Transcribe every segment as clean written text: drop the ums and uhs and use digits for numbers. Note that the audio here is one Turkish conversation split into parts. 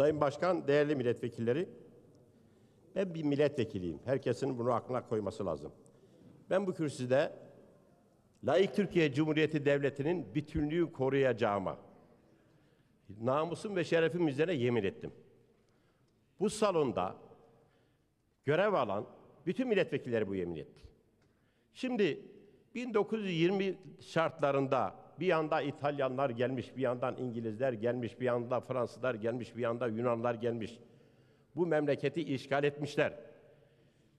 Sayın Başkan, değerli milletvekilleri, ben bir milletvekiliyim. Herkesin bunu aklına koyması lazım. Ben bu kürsüde layık Türkiye Cumhuriyeti Devleti'nin bütünlüğü koruyacağıma, namusum ve şerefim üzerine yemin ettim. Bu salonda görev alan bütün milletvekilleri bu yemin etti. Şimdi 1920 şartlarında bir yanda İtalyanlar gelmiş, bir yandan İngilizler gelmiş, bir yanda Fransızlar gelmiş, bir yanda Yunanlar gelmiş. Bu memleketi işgal etmişler.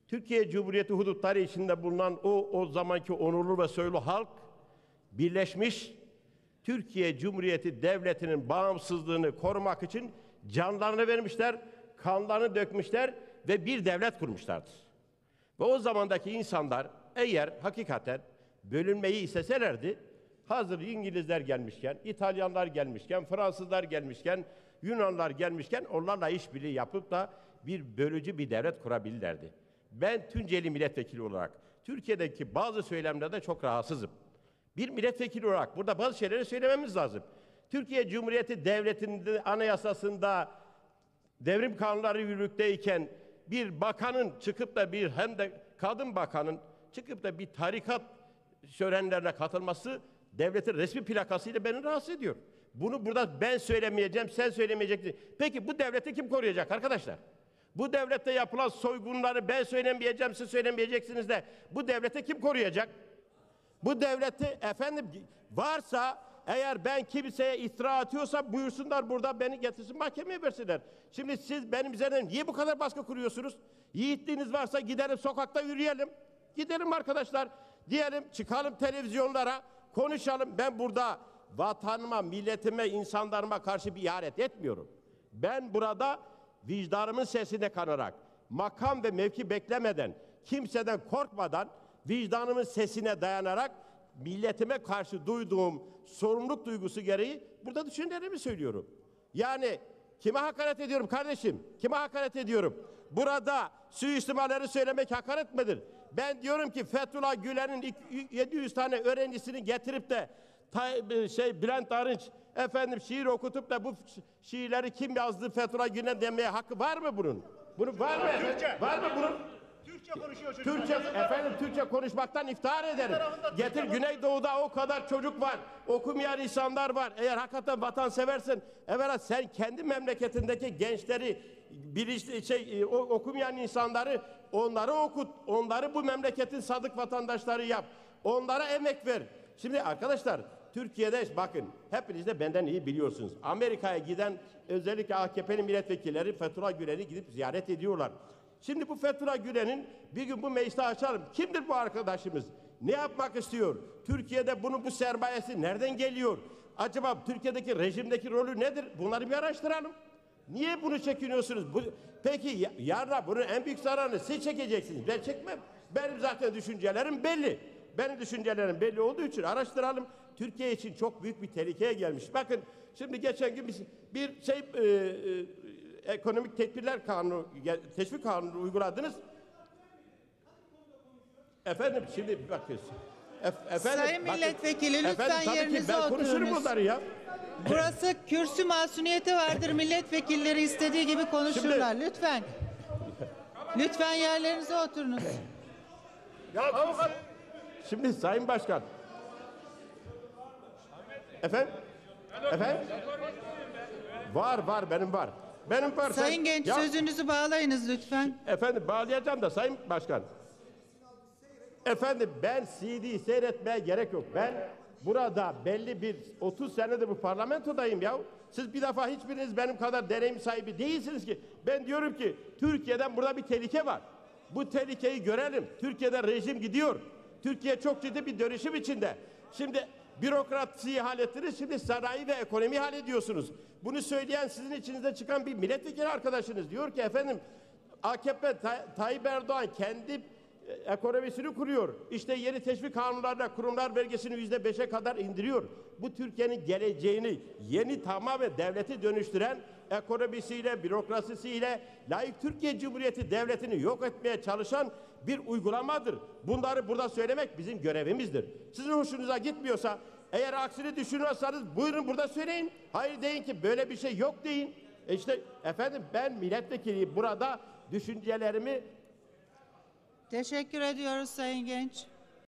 Türkiye Cumhuriyeti hudutları içinde bulunan o zamanki onurlu ve soylu halk birleşmiş, Türkiye Cumhuriyeti Devleti'nin bağımsızlığını korumak için canlarını vermişler, kanlarını dökmüşler ve bir devlet kurmuşlardır. Ve o zamandaki insanlar eğer hakikaten bölünmeyi isteselerdi, hazır İngilizler gelmişken, İtalyanlar gelmişken, Fransızlar gelmişken, Yunanlar gelmişken onlarla işbirliği yapıp da bir bölücü bir devlet kurabilirlerdi. Ben Tunceli milletvekili olarak Türkiye'deki bazı söylemlerde çok rahatsızım. Bir milletvekili olarak burada bazı şeyleri söylememiz lazım. Türkiye Cumhuriyeti Devleti'nin anayasasında devrim kanunları yürürlükteyken bir bakanın çıkıp da hem de kadın bakanın çıkıp da bir tarikat şölenlerine katılması devletin resmi plakasıyla beni rahatsız ediyor. Bunu burada ben söylemeyeceğim, sen söylemeyeceksin. Peki bu devleti kim koruyacak arkadaşlar? Bu devlette yapılan soygunları ben söylemeyeceğim, siz söylemeyeceksiniz de bu devleti kim koruyacak? Bu devleti efendim varsa eğer ben kimseye iftira atıyorsam buyursunlar burada beni getirsin mahkemeye versinler. Şimdi siz benim üzerine niye bu kadar baskı kuruyorsunuz? Yiğitliğiniz varsa gidelim sokakta yürüyelim. Gidelim arkadaşlar. Diyelim çıkalım televizyonlara konuşalım. Ben burada vatanıma, milletime, insanlarıma karşı bir ihanet etmiyorum. Ben burada vicdanımın sesine kanarak, makam ve mevki beklemeden, kimseden korkmadan, vicdanımın sesine dayanarak milletime karşı duyduğum sorumluluk duygusu gereği burada düşüncelerimi söylüyorum. Yani kime hakaret ediyorum kardeşim? Kime hakaret ediyorum? Burada suistimalleri söylemek hakaret midir? Ben diyorum ki Fethullah Gülen'in 700 tane öğrencisini getirip de Bülent Arınç efendim şiir okutup da bu şiirleri kim yazdı Fethullah Gülen demeye hakkı var mı bunun? Bunun var mı? Türkçe. Var mı bunun? Türkçe konuşuyor çocuk. Türkçe konuşmaktan iftihar ederim. Getir Güneydoğu'da o kadar çocuk var. Okumayan insanlar var. Eğer hakikaten vatan seversin, evvela sen kendi memleketindeki gençleri, okumayan insanları onları okut. Onları bu memleketin sadık vatandaşları yap. Onlara emek ver. Şimdi arkadaşlar Türkiye'de bakın hepiniz de benden iyi biliyorsunuz. Amerika'ya giden özellikle AKP'li milletvekilleri Fethullah Gülen'i gidip ziyaret ediyorlar. Şimdi bu Fethullah Gülen'in bir gün bu mecliste açalım. Kimdir bu arkadaşımız? Ne yapmak istiyor? Türkiye'de bu sermayesi nereden geliyor? Acaba Türkiye'deki rejimdeki rolü nedir? Bunları bir araştıralım. Niye bunu çekiniyorsunuz? Peki yarın bunun en büyük zararını siz çekeceksiniz. Ben çekmem. Benim zaten düşüncelerim belli. Benim düşüncelerim belli olduğu için araştıralım. Türkiye için çok büyük bir tehlikeye gelmiş. Bakın şimdi geçen gün bir ekonomik tedbirler kanunu, teşvik kanunu uyguladınız. Efendim şimdi bakın. Sayın milletvekili lütfen yerinize oturunuz. Ben konuşurum bunları ya. Burası kürsü masumiyeti vardır. Milletvekilleri istediği gibi konuşurlar. Lütfen. Lütfen yerlerinize oturunuz. Şimdi Sayın Başkan. Efendim? Var benim var. Benim var. Sayın Genç sözünüzü bağlayınız lütfen. Efendim bağlayacağım da Sayın Başkan. Efendim ben CD seyretmeye gerek yok. Ben burada belli bir 30 senedir bu parlamentodayım ya. Siz bir defa hiçbiriniz benim kadar deneyim sahibi değilsiniz ki. Ben diyorum ki Türkiye'den burada bir tehlike var. Bu tehlikeyi görelim. Türkiye'de rejim gidiyor. Türkiye çok ciddi bir dönüşüm içinde. Şimdi bürokrasiyi hallettiniz, şimdi sanayi ve ekonomiyi hallediyorsunuz. Bunu söyleyen sizin içinizde çıkan bir milletvekili arkadaşınız diyor ki efendim AKP Tayyip Erdoğan kendi ekonomisini kuruyor. İşte yeni teşvik kanunlarla kurumlar vergisini %5'e kadar indiriyor. Bu Türkiye'nin geleceğini yeni tamamen devleti dönüştüren ekonomisiyle, bürokrasisiyle layık Türkiye Cumhuriyeti Devleti'ni yok etmeye çalışan bir uygulamadır. Bunları burada söylemek bizim görevimizdir. Sizin hoşunuza gitmiyorsa, eğer aksini düşünüyorsanız buyurun burada söyleyin. Hayır deyin ki böyle bir şey yok deyin. İşte efendim ben milletvekiliyim. Burada düşüncelerimi Teşekkür ediyoruz Sayın Genç.